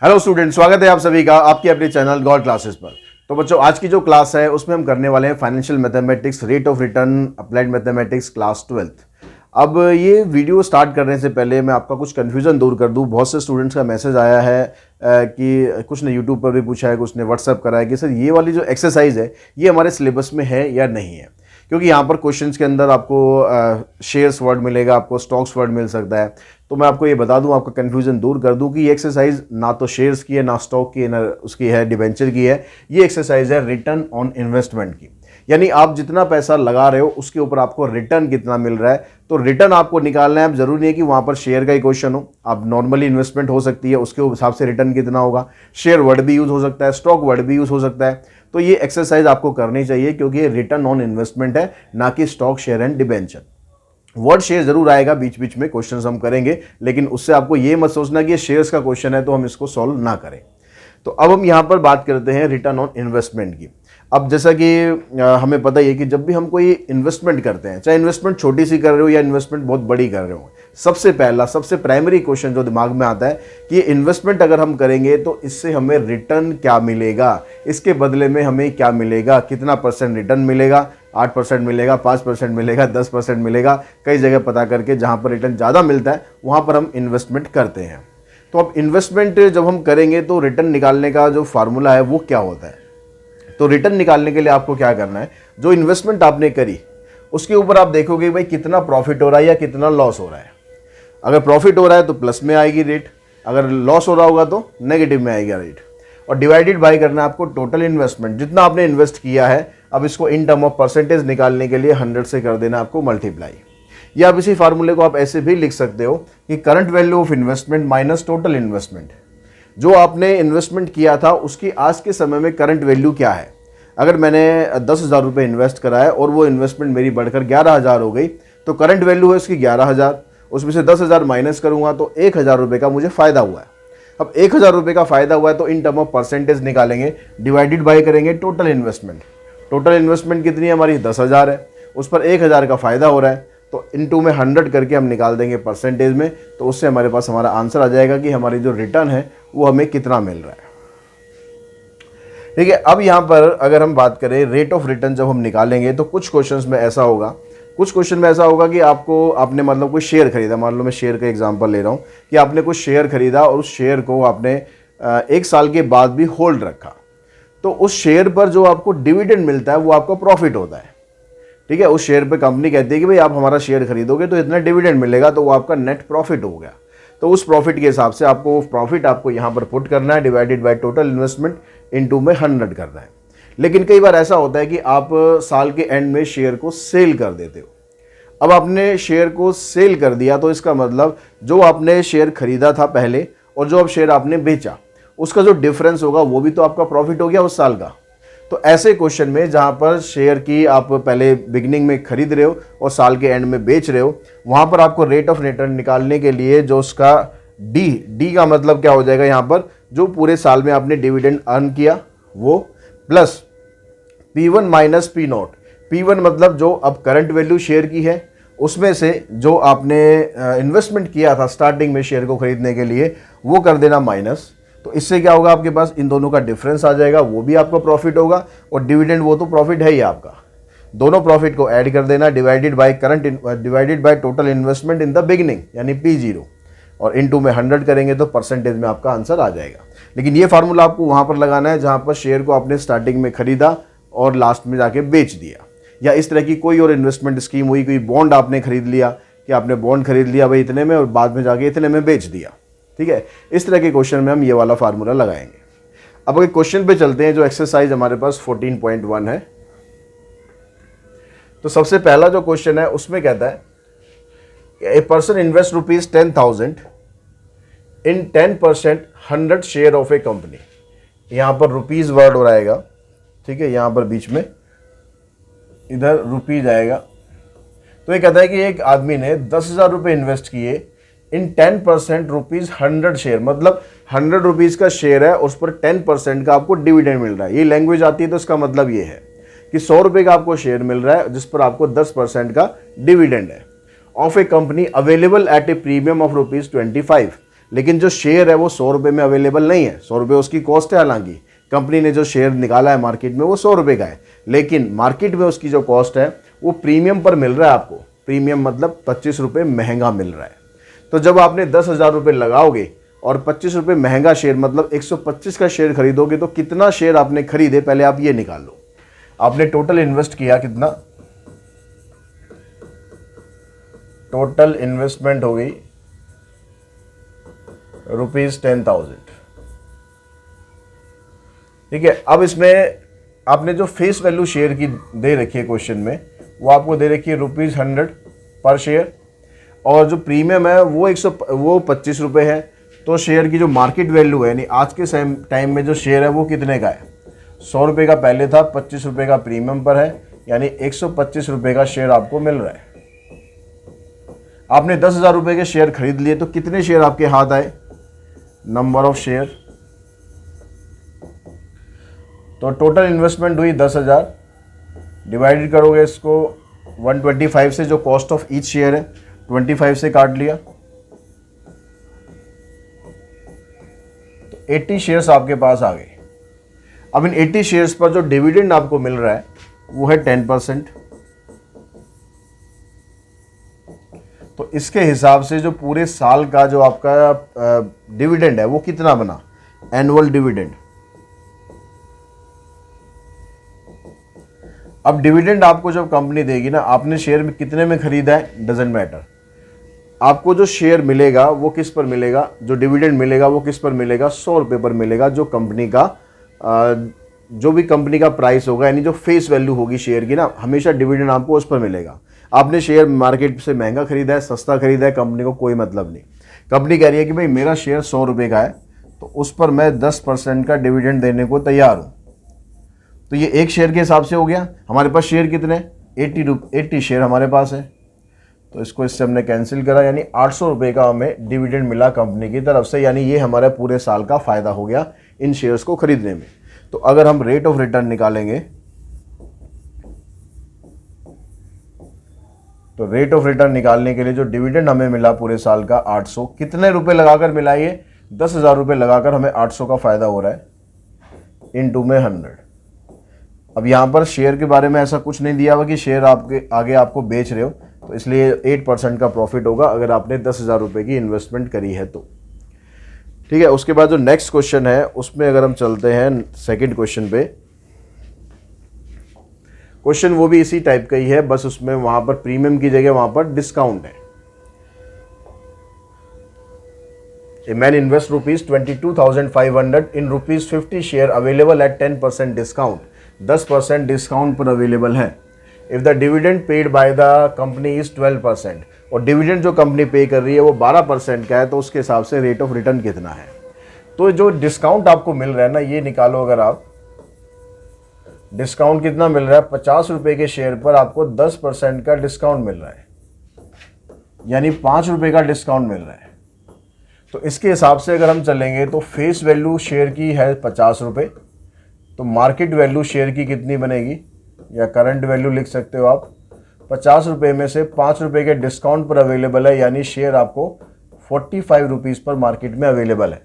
Hello student, स्वागत है आप सभी का आपके अपने चैनल गॉड क्लासेस पर। तो बच्चों, आज की जो क्लास है उसमें हम करने वाले हैं financial mathematics, rate of return, applied mathematics class 12th। अब ये वीडियो स्टार्ट करने से पहले मैं आपका कुछ कन्फ्यूज़न दूर कर दूं। बहुत से स्टूडेंट्स का मैसेज आया है कि कुछ ने यूट्यूब पर भी पूछा है, कुछ ने व्हाट्सअप करा है कि सर ये वाली जो एक्सरसाइज है ये हमारे सिलेबस में है या नहीं है। क्योंकि यहाँ पर क्वेश्चंस के अंदर आपको शेयर्स वर्ड मिलेगा, आपको स्टॉक्स वर्ड मिल सकता है। तो मैं आपको ये बता दूं, आपका कन्फ्यूजन दूर कर दूं कि ये एक्सरसाइज ना तो शेयर्स की है, ना स्टॉक की है, ना उसकी है डिबेंचर की है। ये एक्सरसाइज है रिटर्न ऑन इन्वेस्टमेंट की, यानी आप जितना पैसा लगा रहे हो उसके ऊपर आपको रिटर्न कितना मिल रहा है। तो रिटर्न आपको निकालना है। अब जरूरी नहीं है कि वहां पर शेयर का ही क्वेश्चन हो, आप नॉर्मली इन्वेस्टमेंट हो सकती है, उसके हिसाब से रिटर्न कितना होगा। शेयर वर्ड भी यूज हो सकता है, स्टॉक वर्ड भी यूज हो सकता है। तो ये एक्सरसाइज आपको करनी चाहिए क्योंकि ये रिटर्न ऑन इन्वेस्टमेंट है, ना कि stock, share and debenture. Word share जरूर आएगा बीच बीच में, क्वेश्चंस हम करेंगे, लेकिन उससे आपको ये मत सोचना कि ये शेयर्स का क्वेश्चन है तो हम इसको सॉल्व ना करें। तो अब हम यहाँ पर बात करते हैं रिटर्न ऑन इन्वेस्टमेंट की। अब जैसा कि हमें पता ही है कि जब भी हम कोई इन्वेस्टमेंट करते हैं, चाहे इन्वेस्टमेंट छोटी सी कर रहे हो या इन्वेस्टमेंट बहुत बड़ी कर रहे हो, सबसे पहला सबसे प्राइमरी क्वेश्चन जो दिमाग में आता है कि ये इन्वेस्टमेंट अगर हम करेंगे तो इससे हमें रिटर्न क्या मिलेगा, इसके बदले में हमें क्या मिलेगा, कितना परसेंट रिटर्न मिलेगा। 8% मिलेगा, 5% मिलेगा, 10% मिलेगा। कई जगह पता करके जहाँ पर रिटर्न ज़्यादा मिलता है वहाँ पर हम इन्वेस्टमेंट करते हैं। तो अब इन्वेस्टमेंट जब हम करेंगे तो रिटर्न निकालने का जो फार्मूला है वो क्या होता है। तो रिटर्न निकालने के लिए आपको क्या करना है, जो इन्वेस्टमेंट आपने करी उसके ऊपर आप देखोगे भाई कितना प्रॉफिट हो रहा है या कितना लॉस हो रहा है। अगर प्रॉफिट हो रहा है तो प्लस में आएगी रेट, अगर लॉस हो रहा होगा तो नेगेटिव में आएगा रेट। और डिवाइडेड बाय करना है आपको टोटल इन्वेस्टमेंट, जितना आपने इन्वेस्ट किया है। अब इसको इन टर्म ऑफ परसेंटेज निकालने के लिए 100 से कर देना आपको मल्टीप्लाई। या अब इसी फार्मूले को आप ऐसे भी लिख सकते हो कि current value of investment minus total investment. जो आपने इन्वेस्टमेंट किया था उसकी आज के समय में करंट वैल्यू क्या है। अगर मैंने 10,000 रुपये इन्वेस्ट करा है और वो इन्वेस्टमेंट मेरी बढ़कर 11,000 हो गई, तो करंट वैल्यू है उसकी 11,000, उसमें से 10,000 माइनस करूंगा तो 1,000 रुपये का मुझे फ़ायदा हुआ है। अब 1,000 रुपये का फ़ायदा हुआ है तो इन टर्म ऑफ परसेंटेज निकालेंगे, डिवाइडेड बाय करेंगे टोटल इन्वेस्टमेंट। टोटल इन्वेस्टमेंट कितनी है हमारी, 10,000 है, उस पर 1,000 का फ़ायदा हो रहा है तो इनटू में 100 करके हम निकाल देंगे परसेंटेज में। तो उससे हमारे पास हमारा आंसर आ जाएगा कि हमारी जो रिटर्न है वो हमें कितना मिल रहा है। ठीक है, अब यहाँ पर अगर हम बात करें रेट ऑफ रिटर्न जब हम निकालेंगे तो कुछ क्वेश्चन में ऐसा होगा कि आपने मतलब कोई शेयर खरीदा। मान लो मैं शेयर का एग्जांपल ले रहा हूँ कि आपने कुछ शेयर खरीदा और उस शेयर को आपने 1 साल के बाद भी होल्ड रखा, तो उस शेयर पर जो आपको डिविडेंड मिलता है वो आपका प्रॉफिट होता है। ठीक है, उस शेयर पे कंपनी कहती है कि भाई आप हमारा शेयर खरीदोगे तो इतना डिविडेंड मिलेगा, तो वो आपका नेट प्रॉफिट हो गया। तो उस प्रॉफिट के हिसाब से आपको प्रॉफिट आपको यहाँ पर पुट करना है, divided by total investment into में 100 करना है। लेकिन कई बार ऐसा होता है कि आप साल के एंड में शेयर को सेल कर देते हो। अब आपने शेयर को सेल कर दिया तो इसका मतलब जो आपने शेयर खरीदा था पहले और जो अब शेयर आपने बेचा, उसका जो डिफरेंस होगा वो भी तो आपका प्रॉफिट हो गया उस साल का। तो ऐसे क्वेश्चन में जहाँ पर शेयर की आप पहले बिगिनिंग में खरीद रहे हो और साल के एंड में बेच रहे हो, वहाँ पर आपको रेट ऑफ रिटर्न निकालने के लिए जो उसका डी का मतलब क्या हो जाएगा, यहाँ पर जो पूरे साल में आपने डिविडेंड अर्न किया वो, plus P1 minus P0। P1 मतलब जो अब करंट वैल्यू शेयर की है, उसमें से जो आपने इन्वेस्टमेंट किया था स्टार्टिंग में शेयर को खरीदने के लिए वो कर देना माइनस। तो इससे क्या होगा, आपके पास इन दोनों का डिफरेंस आ जाएगा, वो भी आपका प्रॉफिट होगा और डिविडेंड वो तो प्रॉफिट है ही आपका। दोनों प्रॉफिट को ऐड कर देना, divided by total investment in the beginning यानी P0, और इनटू में 100 करेंगे तो परसेंटेज में आपका आंसर आ जाएगा। लेकिन ये फार्मूला आपको वहाँ पर लगाना है जहाँ पर शेयर को आपने स्टार्टिंग में खरीदा और लास्ट में जाके बेच दिया। या इस तरह की कोई और इन्वेस्टमेंट स्कीम हुई, कोई बॉन्ड आपने खरीद लिया कि आपने बॉन्ड खरीद लिया भाई इतने में और बाद में जाके इतने में बेच दिया। ठीक है, इस तरह के क्वेश्चन में हम ये वाला फार्मूला लगाएंगे। अब अगर क्वेश्चन पे चलते हैं, जो एक्सरसाइज हमारे पास 14.1 है, तो सबसे पहला जो क्वेश्चन है उसमें कहता है a person invest ₹10,000 in 10% 100 share of a company. यहाँ पर रुपीज़ वर्ड हो रहेगा, ठीक है, यहाँ पर बीच में इधर रुपीज आएगा। तो ये कहता है कि एक आदमी ने 10,000 रुपये इन्वेस्ट किए इन 10% ₹100 शेयर, मतलब 100 रुपीज़ का शेयर है, उस पर 10% का आपको डिविडेंड मिल रहा है। ये लैंग्वेज आती है तो इसका मतलब ये है कि 100 रुपये का आपको शेयर मिल रहा है जिस पर आपको 10% का डिविडेंड है, of a company available at a premium of ₹25। लेकिन जो शेयर है वो 100 रुपये में अवेलेबल नहीं है। 100 रुपये उसकी कॉस्ट है, हालांकि कंपनी ने जो शेयर निकाला है मार्केट में वो 100 रुपये का है, लेकिन मार्केट में उसकी जो कॉस्ट है वो प्रीमियम पर मिल रहा है आपको। प्रीमियम मतलब 25 रुपये महंगा मिल रहा है। तो जब आपने 10,000 रुपये लगाओगे और 25 रुपये महंगा शेयर मतलब 125 का शेयर खरीदोगे, तो कितना शेयर आपने खरीदे पहले आप ये निकाल लो। आपने टोटल इन्वेस्ट किया कितना, टोटल इन्वेस्टमेंट हो गई ₹10,000। ठीक है, अब इसमें आपने जो फेस वैल्यू शेयर की दे रखी है क्वेश्चन में, वो आपको दे रखी है ₹100 पर शेयर, और जो प्रीमियम है वो 25 रुपये है। तो शेयर की जो मार्केट वैल्यू है, यानी आज के टाइम में जो शेयर है वो कितने का है, 100 रुपये का पहले था, 25 रुपये का प्रीमियम पर है, यानी 125 रुपये का शेयर आपको मिल रहा है। आपने 10,000 रुपये के शेयर खरीद लिए, तो कितने शेयर आपके हाथ आए, नंबर ऑफ शेयर। तो टोटल इन्वेस्टमेंट हुई 10,000, डिवाइडेड करोगे इसको 125 से, जो कॉस्ट ऑफ ईच शेयर है 25 से काट लिया, तो 80 शेयर्स आपके पास आ गए। अब इन 80 शेयर्स पर जो डिविडेंड आपको मिल रहा है वो है 10%। तो इसके हिसाब से जो पूरे साल का जो आपका डिविडेंड है वो कितना बना, एनुअल डिविडेंड। अब डिविडेंड आपको जब कंपनी देगी ना, आपने शेयर में कितने में खरीदा है डजेंट मैटर, आपको जो शेयर मिलेगा वो किस पर मिलेगा, जो डिविडेंड मिलेगा वो किस पर मिलेगा, 100 रुपये पर मिलेगा। जो कंपनी का जो भी कंपनी का प्राइस होगा, यानी जो फेस वैल्यू होगी शेयर की ना, हमेशा डिविडेंड आपको उस पर मिलेगा। आपने शेयर मार्केट से महंगा खरीदा है, सस्ता खरीदा है, कंपनी को कोई मतलब नहीं। कंपनी कह रही है कि भाई मेरा शेयर 100 रुपये का है, तो उस पर मैं 10% का डिविडेंड देने को तैयार हूँ। तो ये एक शेयर के हिसाब से हो गया। हमारे पास शेयर कितने, 80 शेयर हमारे पास है, तो इसको इससे हमने कैंसिल करा, यानी 800 रुपये का हमें डिविडेंड मिला कंपनी की तरफ से, यानी ये हमारे पूरे साल का फ़ायदा हो गया इन शेयर्स को खरीदने में। तो अगर हम रेट ऑफ रिटर्न निकालेंगे, तो रेट ऑफ रिटर्न निकालने के लिए जो डिविडेंड हमें मिला पूरे साल का 800, कितने रुपए लगाकर मिला, ये 10,000 रुपये लगाकर हमें 800 का फ़ायदा हो रहा है, इनटू में 100। अब यहाँ पर शेयर के बारे में ऐसा कुछ नहीं दिया हुआ कि शेयर आपके आगे आपको बेच रहे हो, तो इसलिए 8% का प्रॉफिट होगा अगर आपने 10,000 रुपये की इन्वेस्टमेंट करी है तो। ठीक है, उसके बाद जो नेक्स्ट क्वेश्चन है उसमें अगर हम चलते हैं सेकंड क्वेश्चन पे, क्वेश्चन वो भी इसी टाइप का ही है, बस उसमें वहां पर प्रीमियम की जगह वहां पर डिस्काउंट है। A man invests ₹22,500 in ₹50 share available at 10% discount. 10% discount पर अवेलेबल है। If the dividend paid by the company is 12%, और डिविडेंड जो कंपनी पे कर रही है वो 12% का है, तो उसके हिसाब से रेट ऑफ रिटर्न कितना है। तो जो डिस्काउंट आपको मिल रहा है ना, ये निकालो। अगर आप डिस्काउंट कितना मिल रहा है, 50 रुपये के शेयर पर आपको 10% का डिस्काउंट मिल रहा है, यानी 5 रुपये का डिस्काउंट मिल रहा है। तो इसके हिसाब से अगर हम चलेंगे तो फेस वैल्यू शेयर की है 50 रुपये, तो मार्केट वैल्यू शेयर की कितनी बनेगी, या करंट वैल्यू लिख सकते हो आप। 50 रुपये में से 5 रुपये के डिस्काउंट पर अवेलेबल है, यानी शेयर आपको 45 रुपीज़ पर मार्केट में अवेलेबल है।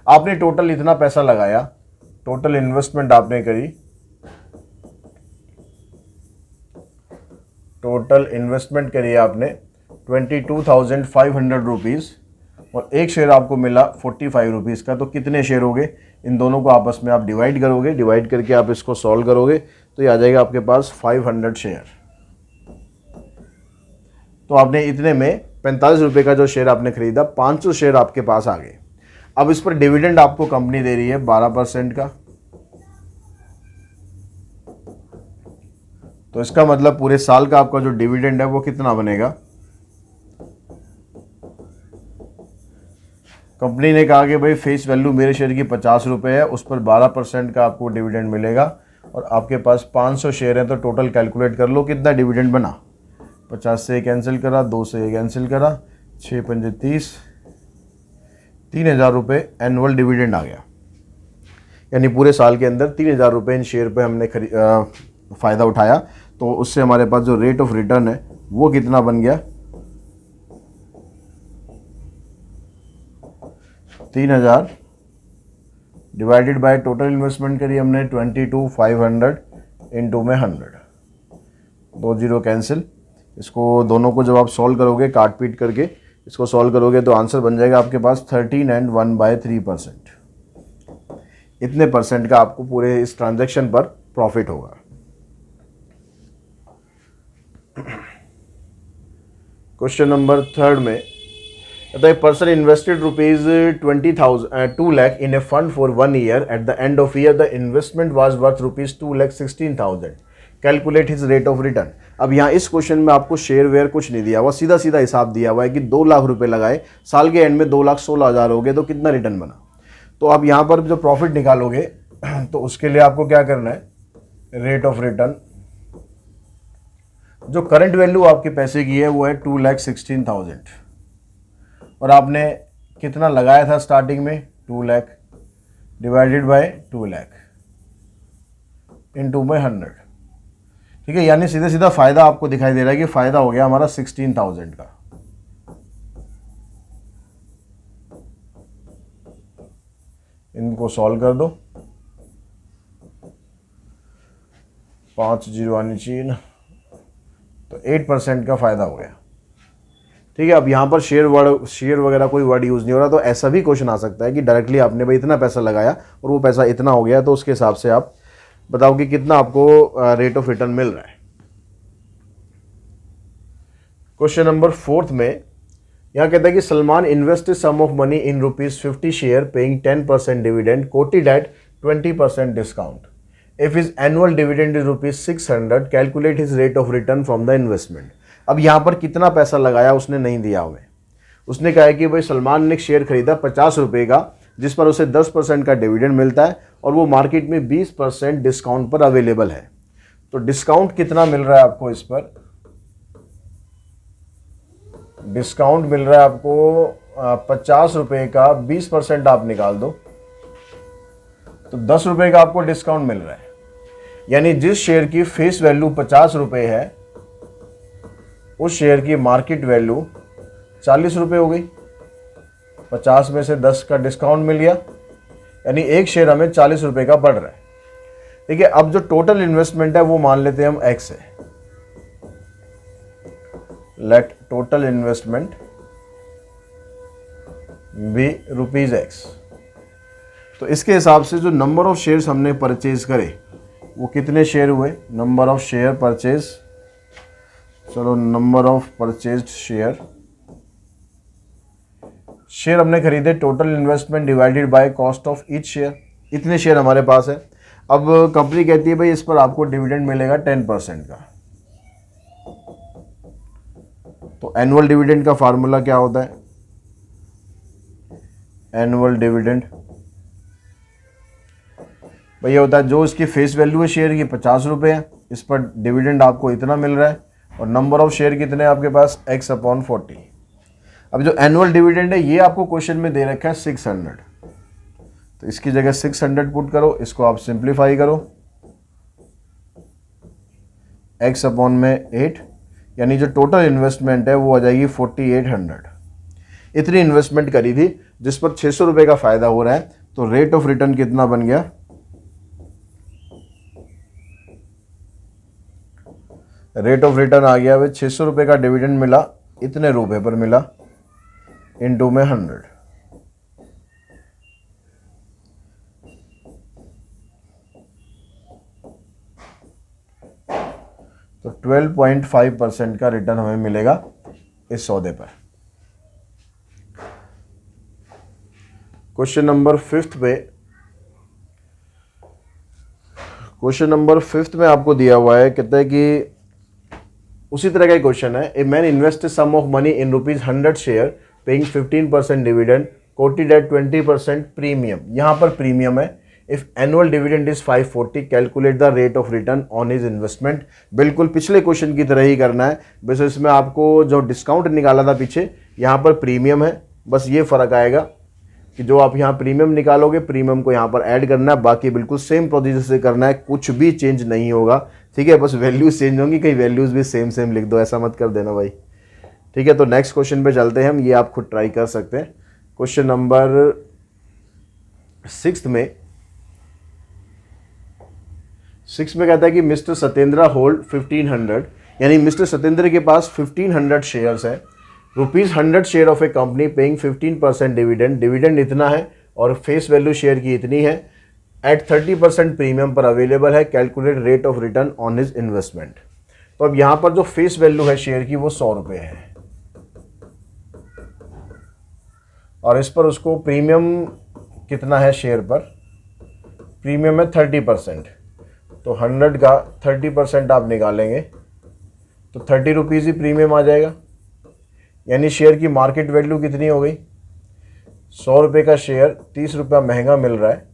आपने टोटल इतना पैसा लगाया, टोटल इन्वेस्टमेंट आपने करी, टोटल इन्वेस्टमेंट करी आपने 22,500 रुपीज़, और एक शेयर आपको मिला 45 रुपीज़ का। तो कितने शेयर हो गए, इन दोनों को आपस में आप डिवाइड करोगे, डिवाइड करके आप इसको सॉल्व करोगे तो ये आ जाएगा आपके पास 500 शेयर। तो आपने इतने में 45 रुपये का जो शेयर आपने खरीदा, 500 शेयर आपके पास आ गए। अब इस पर डिविडेंड आपको कंपनी दे रही है 12% का, तो इसका मतलब पूरे साल का आपका जो डिविडेंड है वो कितना बनेगा। कंपनी ने कहा कि भाई फेस वैल्यू मेरे शेयर की 50 रुपये है, उस पर 12% का आपको डिविडेंड मिलेगा, और आपके पास 500 शेयर हैं, तो टोटल कैलकुलेट कर लो कितना डिविडेंड बना। 50 से कैंसिल करा, 2 से कैंसिल करा, 6 पंजे 30, 3,000 रुपये एनुअल डिविडेंड आ गया। यानी पूरे साल के अंदर 3,000 रुपये इन शेयर पे हमने फ़ायदा उठाया। तो उससे हमारे पास जो रेट ऑफ रिटर्न है वो कितना बन गया, 3000 डिवाइडेड बाय टोटल इन्वेस्टमेंट करी हमने 22,500 इंटू में 100, 2 जीरो कैंसिल। इसको दोनों को जब आप सॉल्व करोगे काट पीट करके इसको सॉल्व करोगे तो आंसर बन जाएगा आपके पास 13 and 1/3%। इतने परसेंट का आपको पूरे इस ट्रांजैक्शन पर प्रॉफिट होगा। क्वेश्चन नंबर 3 में कहता है person invested ₹2 lakh in A fund for 1 year। Eight the end of year the investment was worth ₹2,16,000। Calculate his rate of return. अब यहाँ इस क्वेश्चन में आपको शेयर वेयर कुछ नहीं दिया हुआ, सीधा सीधा हिसाब दिया हुआ है कि 2 लाख रुपए लगाए, साल के एंड में 2,16,000 हो गए तो कितना रिटर्न बना। तो अब यहाँ पर जो प्रॉफिट निकालोगे तो उसके लिए आपको क्या करना है, रेट ऑफ रिटर्न। जो करंट वैल्यू आपके पैसे की है वो है 2,16,000 और आपने कितना लगाया था स्टार्टिंग में 2 lakh divided by 2 lakh into में 100। ठीक है, यानी सीधा सीधा फायदा आपको दिखाई दे रहा है कि फायदा हो गया हमारा 16,000 का। इनको सॉल्व कर दो, 5 जीरो आनी चाहिए ना, तो 8% का फायदा हो गया। ठीक है, अब यहाँ पर शेयर वगैरह कोई वर्ड यूज़ नहीं हो रहा, तो ऐसा भी क्वेश्चन आ सकता है कि डायरेक्टली आपने भाई इतना पैसा लगाया और वो पैसा इतना हो गया, तो उसके हिसाब से आप बताओ कि कितना आपको रेट ऑफ रिटर्न मिल रहा है। क्वेश्चन नंबर 4 में यहाँ कहता है कि Salman invested sum of money in ₹50 share paying 10% dividend quoted at 20% discount. If his annual dividend is ₹600 calculate his rate of return from the investment. अब यहाँ पर कितना पैसा लगाया उसने नहीं दिया हमें। उसने कहा है कि भाई सलमान ने शेयर खरीदा 50 रुपये का, जिस पर उसे 10% का डिविडेंड मिलता है और वो मार्केट में 20% डिस्काउंट पर अवेलेबल है। तो डिस्काउंट कितना मिल रहा है आपको, इस पर डिस्काउंट मिल रहा है आपको 50 रुपये का 20% आप निकाल दो तो 10 रुपये का आपको डिस्काउंट मिल रहा है। यानी जिस शेयर की फेस वैल्यू 50 रुपये है उस शेयर की मार्केट वैल्यू 40 रुपये हो गई। 50 में से 10 का डिस्काउंट मिल गया, यानी एक शेयर हमें 40 रुपये का पड़ रहा है। ठीक है, अब जो टोटल इन्वेस्टमेंट है वो मान लेते हैं हम X है। Let total investment be ₹X। तो इसके हिसाब से जो नंबर ऑफ शेयर्स हमने परचेज करे वो कितने शेयर हुए, नंबर ऑफ शेयर परचेज, चलो नंबर ऑफ परचेज्ड शेयर हमने खरीदे, total investment divided by cost of each share, इतने शेयर हमारे पास है। अब कंपनी कहती है भाई इस पर आपको डिविडेंड मिलेगा 10% का। तो एनुअल डिविडेंड का फार्मूला क्या होता है, एनुअल डिविडेंड भैया होता है जो इसकी फेस वैल्यू है शेयर की 50 रुपये है, इस पर डिविडेंड आपको इतना मिल रहा है और नंबर ऑफ शेयर कितने आपके पास X/40। अब जो एनुअल डिविडेंड है ये आपको क्वेश्चन में दे रखा है 600, तो इसकी जगह 600 पुट करो, इसको आप सिंप्लीफाई करो, X/8 यानी जो टोटल इन्वेस्टमेंट है वो आ जाएगी 4800। इतनी इन्वेस्टमेंट करी थी जिस पर 600 रुपये का फायदा हो रहा है, तो रेट ऑफ रिटर्न कितना बन गया, रेट ऑफ रिटर्न आ गया, वे 600 रुपये का डिविडेंड मिला, इतने रुपए पर मिला इंटू में 100। तो 12.5% का रिटर्न हमें मिलेगा इस सौदे पर। क्वेश्चन नंबर 5 पे, क्वेश्चन नंबर 5 में आपको दिया हुआ है, कहता है कि उसी तरह का क्वेश्चन है, a man invest sum of money in ₹100 share paying 15% dividend quoted at 20% premium. यहाँ पर प्रीमियम है। If annual dividend is 540 calculate the rate of return on his investment. बिल्कुल पिछले क्वेश्चन की तरह ही करना है, बस इसमें आपको जो डिस्काउंट निकाला था पीछे, यहाँ पर प्रीमियम है, बस ये फ़र्क आएगा कि जो आप यहाँ प्रीमियम निकालोगे प्रीमियम को यहाँ पर ऐड करना है, बाकी बिल्कुल सेम प्रोसीजर से करना है, कुछ भी चेंज नहीं होगा। ठीक है, बस वैल्यूज चेंज होंगी, कई वैल्यूज़ भी सेम लिख दो, ऐसा मत कर देना भाई। ठीक है, तो नेक्स्ट क्वेश्चन पे चलते हैं हम, ये आप खुद ट्राई कर सकते हैं। क्वेश्चन नंबर सिक्स में कहता है कि मिस्टर सत्येंद्र होल्ड 1500, यानी मिस्टर सत्येंद्र के पास 1500 शेयर्स है, ₹100 share of a company paying 15% dividend, dividend इतना है और फेस वैल्यू शेयर की इतनी है, एट 30% प्रीमियम पर अवेलेबल है, calculate rate of return on his investment. तो अब यहाँ पर जो फेस वैल्यू है शेयर की वो 100 रुपये है और इस पर उसको प्रीमियम कितना है शेयर पर, प्रीमियम है 30%, तो 100 का 30% आप निकालेंगे तो 30 रुपीज़ ही प्रीमियम आ जाएगा, यानी शेयर की मार्केट वैल्यू कितनी हो गई, 100 रुपये का शेयर 30 रुपया महंगा मिल रहा है,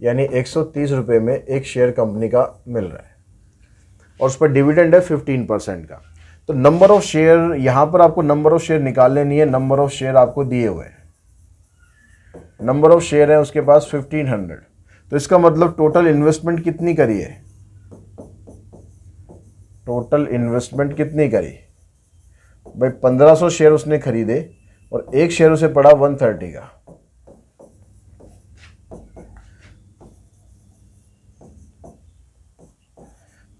यानी 130 रुपये में एक शेयर कंपनी का मिल रहा है और उस पर डिविडेंड है 15% का। तो नंबर ऑफ शेयर, यहाँ पर आपको नंबर ऑफ शेयर निकालने नहीं है, नंबर ऑफ शेयर आपको दिए हुए हैं, नंबर ऑफ शेयर है उसके पास 1500, तो इसका मतलब टोटल इन्वेस्टमेंट कितनी करी है, टोटल इन्वेस्टमेंट कितनी करी भाई, 1500 शेयर उसने खरीदे और एक शेयर उसे पड़ा 130 का,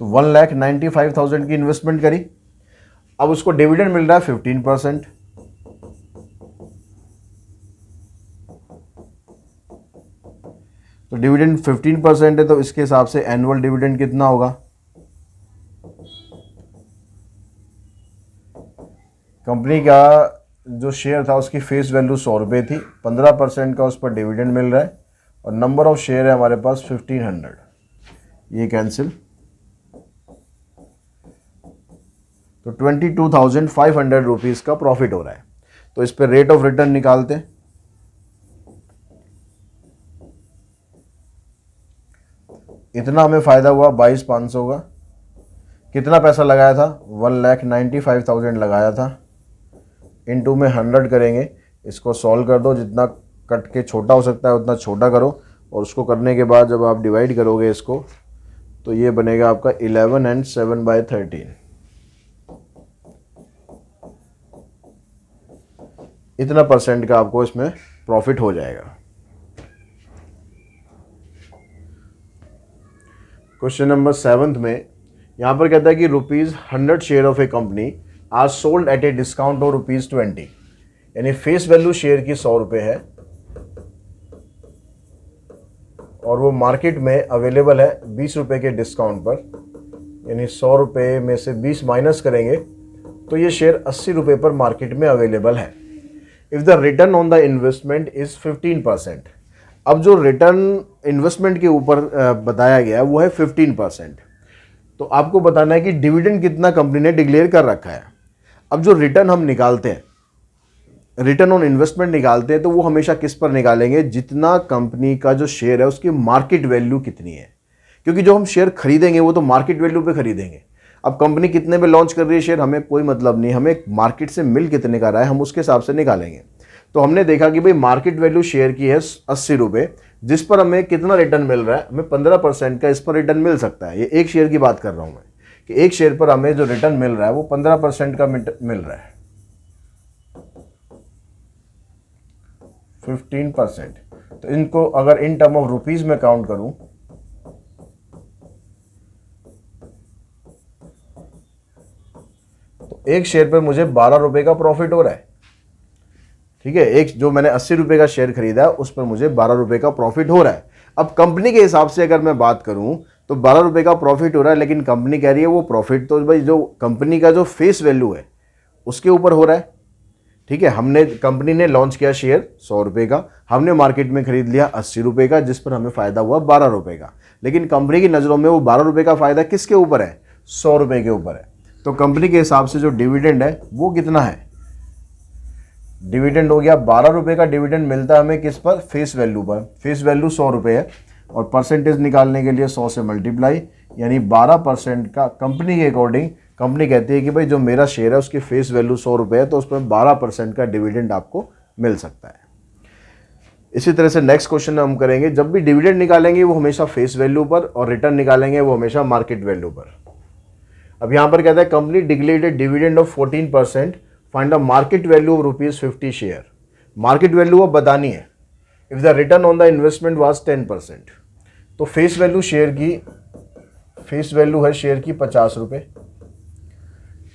तो 1,95,000 की इन्वेस्टमेंट करी। अब उसको डिविडेंड मिल रहा है 15%, तो डिविडेंड 15% है, तो इसके हिसाब से एनुअल डिविडेंड कितना होगा, कंपनी का जो शेयर था उसकी फेस वैल्यू 100 रुपये थी, 15% का उस पर डिविडेंड मिल रहा है और नंबर ऑफ शेयर है हमारे पास 1500, ये कैंसिल, तो 22,500 रुपीज़ का प्रॉफिट हो रहा है। तो इस पर रेट ऑफ रिटर्न निकालते हैं, इतना हमें फ़ायदा हुआ 22,500 का, कितना पैसा लगाया था, 1,95,000 लगाया था, इनटू में 100 करेंगे, इसको सॉल्व कर दो, जितना कट के छोटा हो सकता है उतना छोटा करो और उसको करने के बाद जब आप डिवाइड करोगे इसको तो ये बनेगा आपका 11 and 7/13, इतना परसेंट का आपको इसमें प्रॉफिट हो जाएगा। क्वेश्चन नंबर 7 में यहाँ पर कहता है कि ₹100 share of a company are sold at a discount of ₹20, यानी फेस वैल्यू शेयर की 100 रुपये है और वो मार्केट में अवेलेबल है 20 रुपये के डिस्काउंट पर, यानी 100 रुपये में से 20 माइनस करेंगे तो ये शेयर 80 रुपये पर मार्केट में अवेलेबल है। If the return on the investment is 15%, अब जो रिटर्न इन्वेस्टमेंट के ऊपर बताया गया है वो है 15%, तो आपको बताना है कि डिविडेंड कितना कंपनी ने डिक्लेयर कर रखा है। अब जो रिटर्न हम निकालते हैं, रिटर्न ऑन इन्वेस्टमेंट निकालते हैं, तो वो हमेशा किस पर निकालेंगे, जितना कंपनी का जो शेयर है उसकी मार्केट वैल्यू कितनी है, क्योंकि जो हम शेयर खरीदेंगे वो तो मार्केट वैल्यू पे खरीदेंगे। अब कंपनी कितने में लॉन्च कर रही है शेयर हमें कोई मतलब नहीं, हमें मार्केट से मिल कितने का रहा है हम उसके हिसाब से निकालेंगे। तो हमने देखा कि भाई मार्केट वैल्यू शेयर की है 80 रुपये, जिस पर हमें कितना रिटर्न मिल रहा है, हमें 15% का इस पर रिटर्न मिल सकता है। ये एक शेयर की बात कर रहा हूँ मैं कि एक शेयर पर हमें जो रिटर्न मिल रहा है वो 15% का मिल रहा है, 15%। तो इनको अगर इन टर्म ऑफ रुपीज में काउंट करूं तो एक शेयर पर मुझे 12 रुपये का प्रॉफिट हो रहा है। ठीक है, एक जो मैंने 80 रुपये का शेयर खरीदा है उस पर मुझे 12 रुपये का प्रॉफिट हो रहा है। अब कंपनी के हिसाब से अगर मैं बात करूं तो 12 रुपये का प्रॉफिट हो रहा है, लेकिन कंपनी कह रही है वो प्रॉफिट तो भाई जो कंपनी का जो फेस वैल्यू है उसके ऊपर हो रहा है। ठीक है, कंपनी ने लॉन्च किया शेयर 100 रुपये का, हमने मार्केट में खरीद लिया 80 रुपये का, जिस पर हमें फ़ायदा हुआ 12 रुपये का, लेकिन कंपनी की नज़रों में वो 12 रुपये का फ़ायदा किसके ऊपर है, 100 रुपये के ऊपर है। तो कंपनी के हिसाब से जो डिविडेंड है वो कितना है, डिविडेंड हो गया 12 रुपये का डिविडेंड मिलता है हमें किस पर, फेस वैल्यू पर। फेस वैल्यू 100 रुपये है और परसेंटेज निकालने के लिए 100 से मल्टीप्लाई, यानी 12% का कंपनी के अकॉर्डिंग कंपनी कहती है कि भाई जो मेरा शेयर है उसकी फेस वैल्यू 100 रुपये है, तो उस पर 12% का डिविडेंड आपको मिल सकता है। इसी तरह से नेक्स्ट क्वेश्चन हम करेंगे, जब भी डिविडेंड निकालेंगे वो हमेशा फेस वैल्यू पर और रिटर्न निकालेंगे वो हमेशा मार्केट वैल्यू पर। अब यहाँ पर कहता है company declared dividend of 14%, find the market value of ₹50 share. Market value अब बतानी है if the return on the investment was 10%। तो फेस वैल्यू है शेयर की 50 रुपये,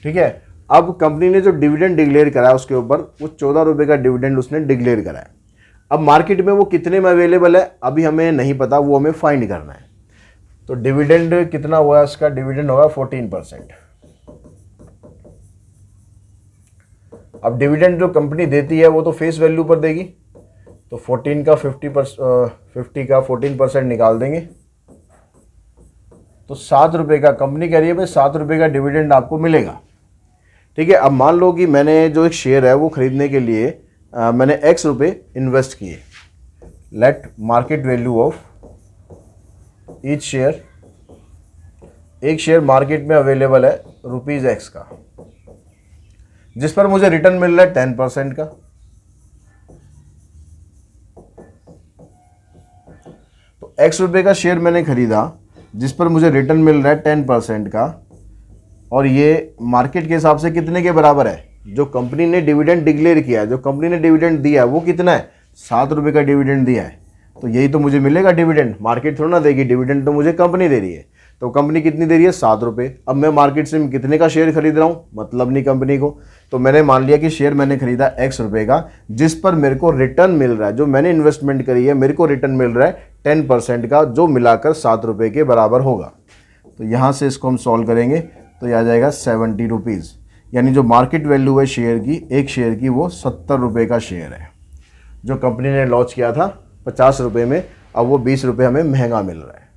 ठीक है। अब कंपनी ने जो डिविडेंड डिक्लेयर करा है उसके ऊपर वो 14 रुपये का डिविडेंड उसने डिक्लेयर करा है। अब मार्केट में वो कितने में अवेलेबल है अभी हमें नहीं पता, वो हमें फाइंड करना है। तो डिविडेंड कितना हुआ है, उसका डिविडेंड होगा 14%। अब डिविडेंड जो कंपनी देती है वो तो फेस वैल्यू पर देगी, तो 14 का 50 का 14% निकाल देंगे तो 7 रुपये का कंपनी कह रही है भाई 7 रुपये का डिविडेंड आपको मिलेगा, ठीक है। अब मान लो कि मैंने जो एक शेयर है वो खरीदने के लिए मैंने X रुपये इन्वेस्ट किए। Let market value of each share, एक शेयर मार्केट में अवेलेबल है ₹X का, जिस पर मुझे रिटर्न मिल रहा है 10% का। तो X रुपये का शेयर मैंने खरीदा जिस पर मुझे रिटर्न मिल रहा है 10% का, और ये मार्केट के हिसाब से कितने के बराबर है, जो कंपनी ने डिविडेंड डिक्लेयर किया है, जो कंपनी ने डिविडेंड दिया है वो कितना है, 7 रुपये का डिविडेंड दिया है। तो यही तो मुझे मिलेगा डिविडेंड, मार्केट थोड़ा ना देगी, डिविडेंड तो मुझे कंपनी दे रही है। तो कंपनी कितनी दे रही है, 7 रुपये। अब मैं मार्केट से कितने का शेयर खरीद रहा हूँ, मतलब नहीं कंपनी को। तो मैंने मान लिया कि शेयर मैंने खरीदा X रुपये का, जिस पर मेरे को रिटर्न मिल रहा है, जो मैंने इन्वेस्टमेंट करी है मेरे को रिटर्न मिल रहा है 10% का, जो मिलाकर 7 रुपये के बराबर होगा। तो यहाँ से इसको हम सॉल्व करेंगे तो यह आ जाएगा 70 रुपीज़, यानी जो मार्केट वैल्यू है शेयर की, एक शेयर की, वो 70 रुपये का शेयर है, जो कंपनी ने लॉन्च किया था 50 रुपये में, अब वो 20 रुपये हमें महंगा मिल रहा है।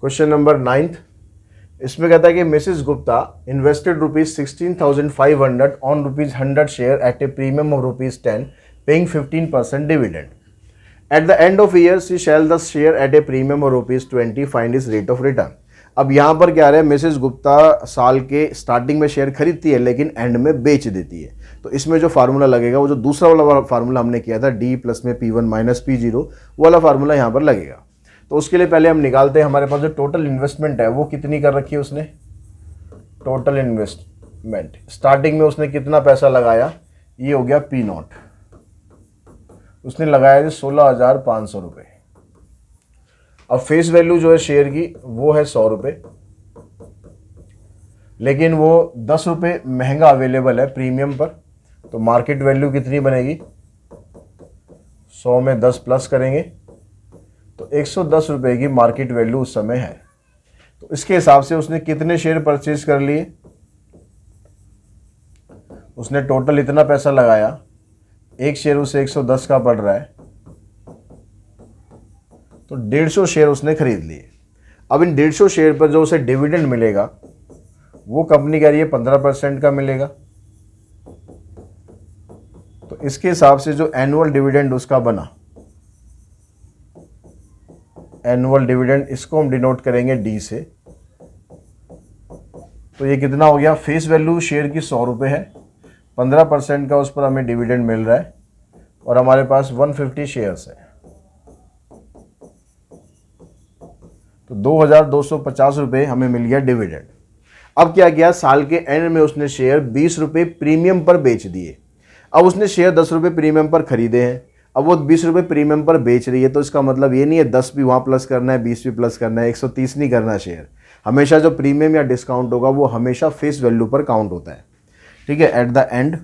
क्वेश्चन नंबर 9, इसमें कहता है कि Mrs Gupta invested ₹16,500 on ₹100 share at a premium of ₹10, paying 15% dividend. At the end of year she sell the share at a premium of ₹20, find is rate of return. अब यहाँ पर क्या है, मिसेस गुप्ता साल के स्टार्टिंग में शेयर खरीदती है लेकिन एंड में बेच देती है। तो इसमें जो फार्मूला लगेगा वो जो दूसरा वाला फार्मूला हमने किया था D प्लस में P1 माइनस P0, वो वाला फार्मूला यहाँ पर लगेगा। तो उसके लिए पहले हम निकालते हैं, हमारे पास जो टोटल इन्वेस्टमेंट है वो कितनी कर रखी है उसने। टोटल इन्वेस्टमेंट स्टार्टिंग में उसने कितना पैसा लगाया, ये हो गया P0, उसने लगाया 16,500 रुपये। अब फेस वैल्यू जो है शेयर की वो है 100 रुपये, लेकिन वो 10 रुपये महंगा अवेलेबल है प्रीमियम पर। तो मार्केट वैल्यू कितनी बनेगी, 100 में 10 प्लस करेंगे तो 110 रुपये की मार्केट वैल्यू उस समय है। तो इसके हिसाब से उसने कितने शेयर परचेज कर लिए, उसने टोटल इतना पैसा लगाया, एक शेयर उसे 110 का पड़ रहा है, तो 150 शेयर उसने खरीद लिए। अब इन 150 शेयर पर जो उसे डिविडेंड मिलेगा वो कंपनी कह रही है 15% का मिलेगा। तो इसके हिसाब से जो एनुअल डिविडेंड उसका बना, एनुअल डिविडेंड, इसको हम डिनोट करेंगे D से। तो ये कितना हो गया, फेस वैल्यू शेयर की 100 रुपये है, 15% का उस पर हमें डिविडेंड मिल रहा है, और हमारे पास 150 शेयर्स है, तो 2,250 रुपये हमें मिल गया डिविडेंड। अब क्या किया, साल के एंड में उसने शेयर 20 रुपये प्रीमियम पर बेच दिए। अब उसने शेयर 10 रुपये प्रीमियम पर खरीदे हैं, अब वो 20 रुपये प्रीमियम पर बेच रही है। तो इसका मतलब ये नहीं है 10 भी वहाँ प्लस करना है, 20 भी प्लस करना है, 130 नहीं करना शेयर। हमेशा जो प्रीमियम या डिस्काउंट होगा वो हमेशा फेस वैल्यू पर काउंट होता है, ठीक है। एट द एंड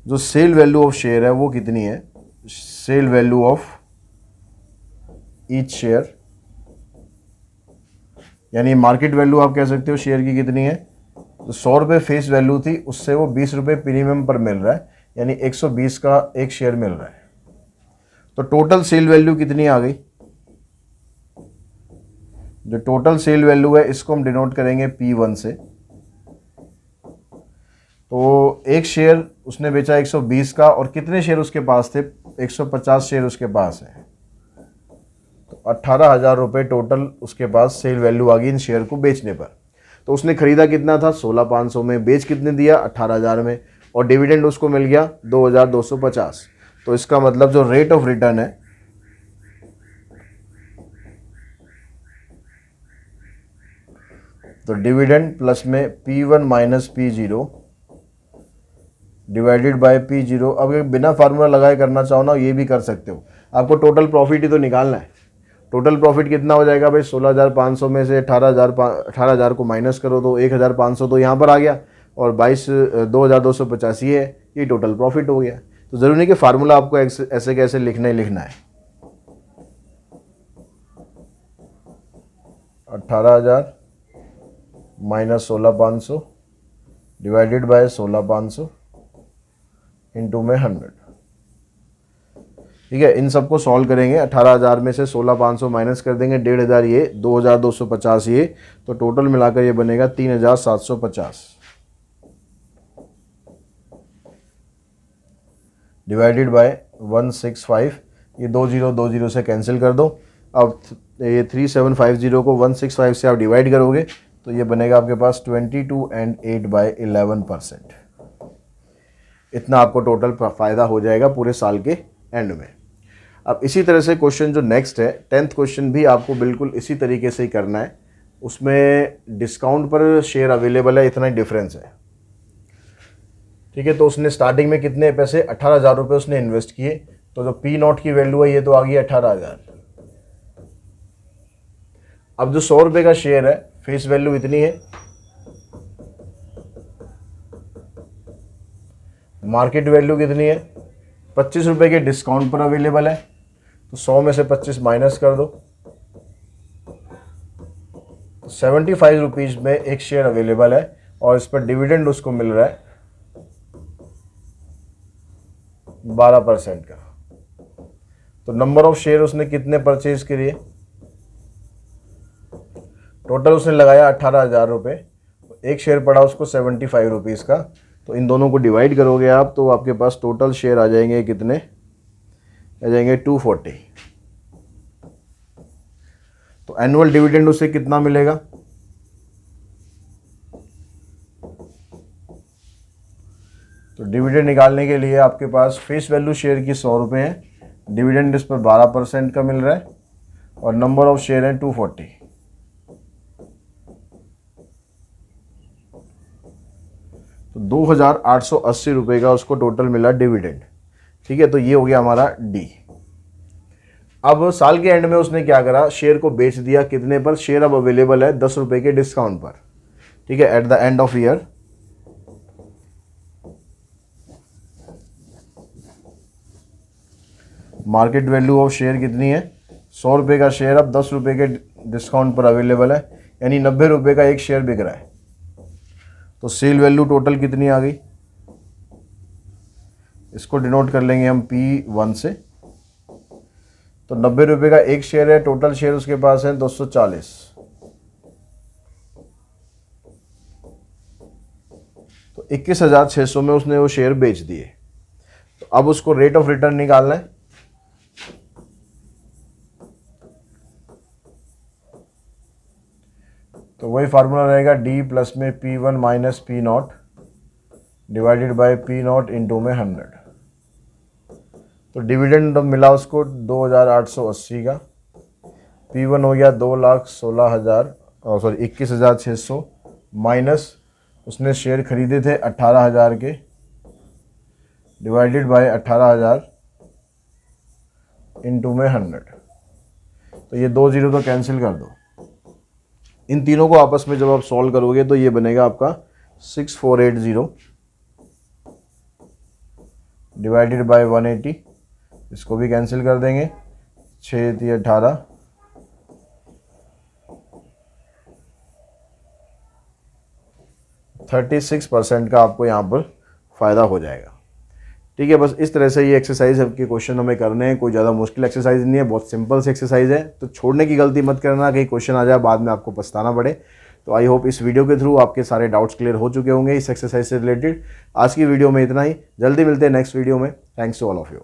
जो सेल वैल्यू ऑफ शेयर है वो कितनी है, sale value of each share, यानी मार्केट वैल्यू आप कह सकते हो शेयर की कितनी है। तो 100 रुपये फेस वैल्यू थी, उससे वो 20 रुपये प्रीमियम पर मिल रहा है, यानी 120 का एक शेयर मिल रहा है। तो टोटल सेल वैल्यू कितनी आ गई, जो टोटल सेल वैल्यू है इसको हम डिनोट करेंगे P1 से। तो एक शेयर उसने बेचा 120 का, और कितने शेयर उसके पास थे, 150 शेयर उसके पास है, तो 18,000 रुपये टोटल उसके पास सेल वैल्यू आ गई इन शेयर को बेचने पर। तो उसने खरीदा कितना था, 16,500 में, बेच कितने दिया, 18,000 में, और डिविडेंड उसको मिल गया 2,250। तो इसका मतलब जो रेट ऑफ रिटर्न है तो डिविडेंड प्लस में P1 minus P0 divided by P0। अब बिना फार्मूला लगाए करना चाहो ना, ये भी कर सकते हो। आपको टोटल प्रॉफिट ही तो निकालना है। टोटल प्रॉफिट कितना हो जाएगा भाई, 16,500 में से 18,000 को माइनस करो तो 1,500 तो यहाँ पर आ गया, और 2,285 है, ये टोटल प्रॉफिट हो गया। तो ज़रूरी नहीं कि फार्मूला आपको ऐसे कैसे लिखना ही लिखना है। 18,000 माइनस 16,500 डिवाइडेड बाय 16,500 इंटू में 100। ठीक है, इन सबको सॉल्व करेंगे। 18,000 में से 16,500 माइनस कर देंगे, 1,500 ये, 2,250 ये, तो टोटल मिलाकर ये बनेगा 3,750 डिवाइडेड बाय 165। ये 20 से कैंसिल कर दो। अब ये 3750 को 165 से आप डिवाइड करोगे तो ये बनेगा आपके पास 22 and 8/11%। इतना आपको टोटल फ़ायदा हो जाएगा पूरे साल के एंड में। अब इसी तरह से क्वेश्चन जो नेक्स्ट है 10th क्वेश्चन भी आपको बिल्कुल इसी तरीके से ही करना है। उसमें डिस्काउंट पर शेयर अवेलेबल है, इतना ही डिफरेंस है। ठीक है, तो उसने स्टार्टिंग में कितने पैसे, 18,000 रुपये उसने इन्वेस्ट किए, तो जो P0 की वैल्यू है ये तो आ गई 18,000। अब जो 100 रुपये का शेयर है, फेस वैल्यू इतनी है, मार्केट वैल्यू कितनी है, 25 रुपये के डिस्काउंट पर अवेलेबल है, तो 100 में से 25 माइनस कर दो, तो 75 रुपीज़ में एक शेयर अवेलेबल है, और इस पर डिविडेंड उसको मिल रहा है 12% का। तो नंबर ऑफ शेयर उसने कितने परचेज किए, टोटल उसने लगाया 18,000 रुपये, एक शेयर पड़ा उसको 75 रुपीज़ का। तो इन दोनों को डिवाइड करोगे आप तो आपके पास टोटल शेयर आ जाएंगे कितने, आ जाएंगे 240। तो एनुअल डिविडेंड उसे कितना मिलेगा, तो डिविडेंड निकालने के लिए आपके पास फेस वैल्यू शेयर की 100 रुपये है, डिविडेंड इस पर 12% का मिल रहा है, और नंबर ऑफ शेयर है 240। तो 2,880 रुपये का उसको टोटल मिला डिविडेंड। ठीक है, तो ये हो गया हमारा डी। अब साल के एंड में उसने क्या करा, शेयर को बेच दिया, कितने पर, शेयर अब अवेलेबल है 10 रुपये के डिस्काउंट पर। ठीक है, at the end of year market value of share कितनी है, 100 रुपये का शेयर अब 10 रुपये के डिस्काउंट पर अवेलेबल है, यानी 90 रुपये का एक शेयर बिक रहा है। तो सेल वैल्यू टोटल कितनी आ गई, इसको डिनोट कर लेंगे हम P1 से। तो 90 रुपये का एक शेयर है, टोटल शेयर उसके पास है 240। तो 21,600 में उसने वो शेयर बेच दिए। तो अब उसको रेट ऑफ रिटर्न निकालना है। तो वही फार्मूला रहेगा D प्लस में P1 minus P0 divided by P0 into में 100। तो डिविडेंड मिला उसको 2,880 का, P1 हो गया 21,600 माइनस उसने शेयर खरीदे थे 18,000 के डिवाइडेड बाय 18,000 इंटू में 100। तो ये 2 0 तो कैंसिल कर दो। इन तीनों को आपस में जब आप सॉल्व करोगे तो ये बनेगा आपका 6480 डिवाइडेड बाय 180। इसको भी कैंसिल कर देंगे, 6 3 18, 36% का आपको यहाँ पर फ़ायदा हो जाएगा। ठीक है, बस इस तरह से ये एक्सरसाइज के क्वेश्चन हमें करने हैं। कोई ज़्यादा मुश्किल एक्सरसाइज नहीं है, बहुत सिंपल से एक्सरसाइज है। तो छोड़ने की गलती मत करना, कहीं क्वेश्चन आ जाए बाद में आपको पछताना पड़े। तो आई होप इस वीडियो के थ्रू आपके सारे डाउट्स क्लियर हो चुके होंगे इस एक्सरसाइज से रिलेटेड। आज की वीडियो में इतना ही, जल्दी मिलते हैं नेक्स्ट वीडियो में। Thanks to all of you.